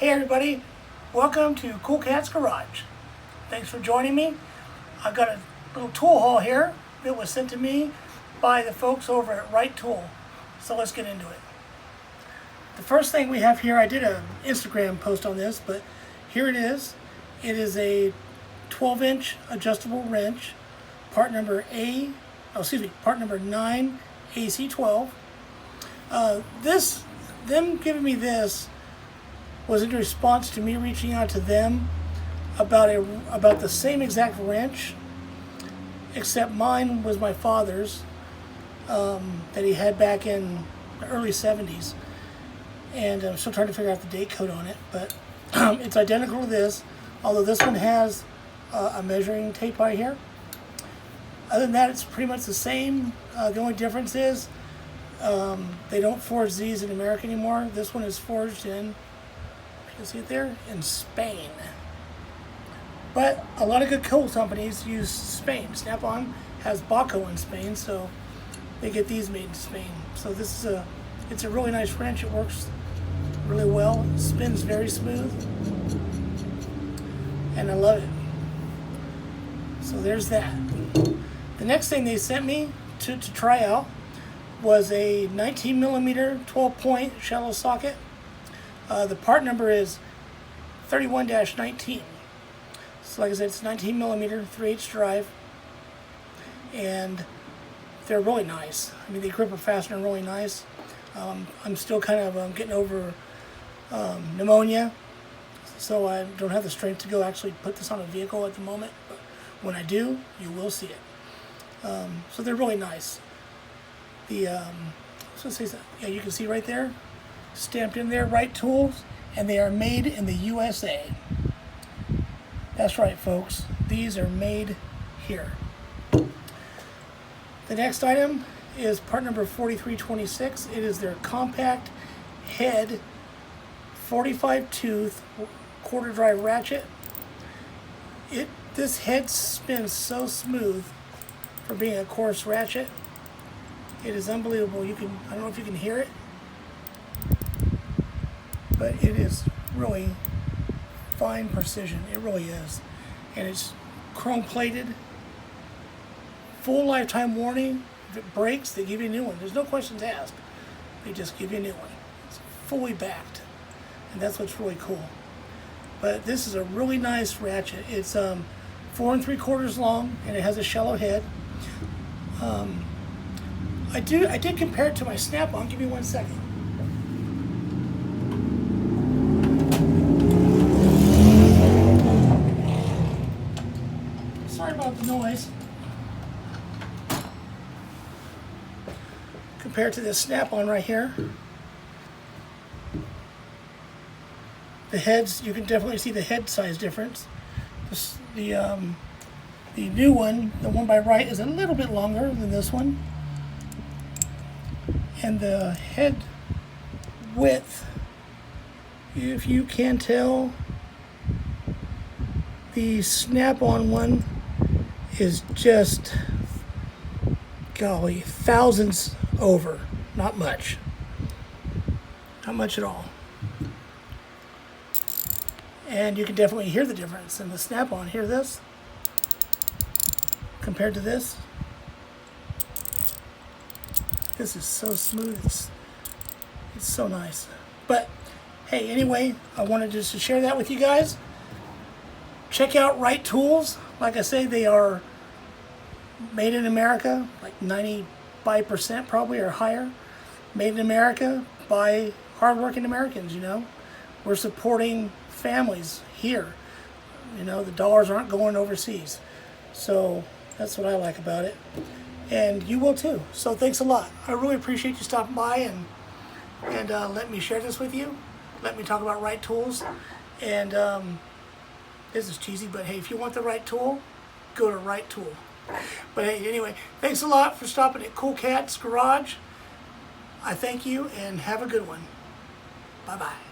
Hey everybody, welcome to Cool Cat's Garage. Thanks for joining me. I've got a little tool haul here that was sent to me by the folks over at Wright Tools. So let's get into it. The first thing we have here, I did an Instagram post on this, but here it is. It is a 12-inch adjustable wrench, part number 9 AC12. Them giving me this was in response to me reaching out to them about the same exact wrench, except mine was my father's that he had back in the early 70s, and I'm still trying to figure out the date code on it, but it's identical to this, although this one has a measuring tape right here. Other than that, it's pretty much the same. The only difference is they don't forge these in America anymore. This one is forged in, you can see it there, in Spain. But a lot of good tool companies use Spain. Snap-on has Baco in Spain, so they get these made in Spain. So this is it's a really nice wrench. It works really well. It spins very smooth, and I love it. So there's that. The next thing they sent me to try out was a 19mm 12-point shallow socket. The part number is 31-19. So like I said, it's 19mm 3/8 drive, and they're really nice. I mean, they grip a fastener really nice. I'm still kind of getting over pneumonia, so I don't have the strength to go actually put this on a vehicle at the moment, but when I do, you will see it. So they're really nice. Yeah, you can see right there, stamped in there, Wright Tools, and they are made in the USA. That's right, folks. These are made here. The next item is part number 4326. It is their compact head 45-tooth quarter drive ratchet. This head spins so smooth for being a coarse ratchet. It is unbelievable. I don't know if you can hear it, but it is really fine precision. It really is. And it's chrome plated, full lifetime warranty. If it breaks, they give you a new one. There's no questions asked. They just give you a new one. It's fully backed, and that's what's really cool. But this is a really nice ratchet. It's 4 3/4 long, and it has a shallow head. I did compare it to my Snap-on. Give me 1 second. Sorry about the noise. Compared to this Snap-on right here, the heads, you can definitely see the head size difference. The new one, the one by Wright, is a little bit longer than this one. And the head width, if you can tell, the Snap-on one is just, golly, thousands over. Not much. Not much at all. And you can definitely hear the difference in the Snap-on. Hear this? Compared to this. This is so smooth. It's so nice. But hey, anyway, I wanted just to share that with you guys. Check out Wright Tools. Like I say, they are made in America, like 95% probably or higher. Made in America by hardworking Americans, you know. We're supporting families here. You know, the dollars aren't going overseas. So that's what I like about it. And you will too. So thanks a lot. I really appreciate you stopping by and let me share this with you. Let me talk about Wright Tools. And this is cheesy, but hey, if you want the right tool, go to Wright Tool. But hey, anyway, thanks a lot for stopping at Cool Cat's Garage. I thank you and have a good one. Bye-bye.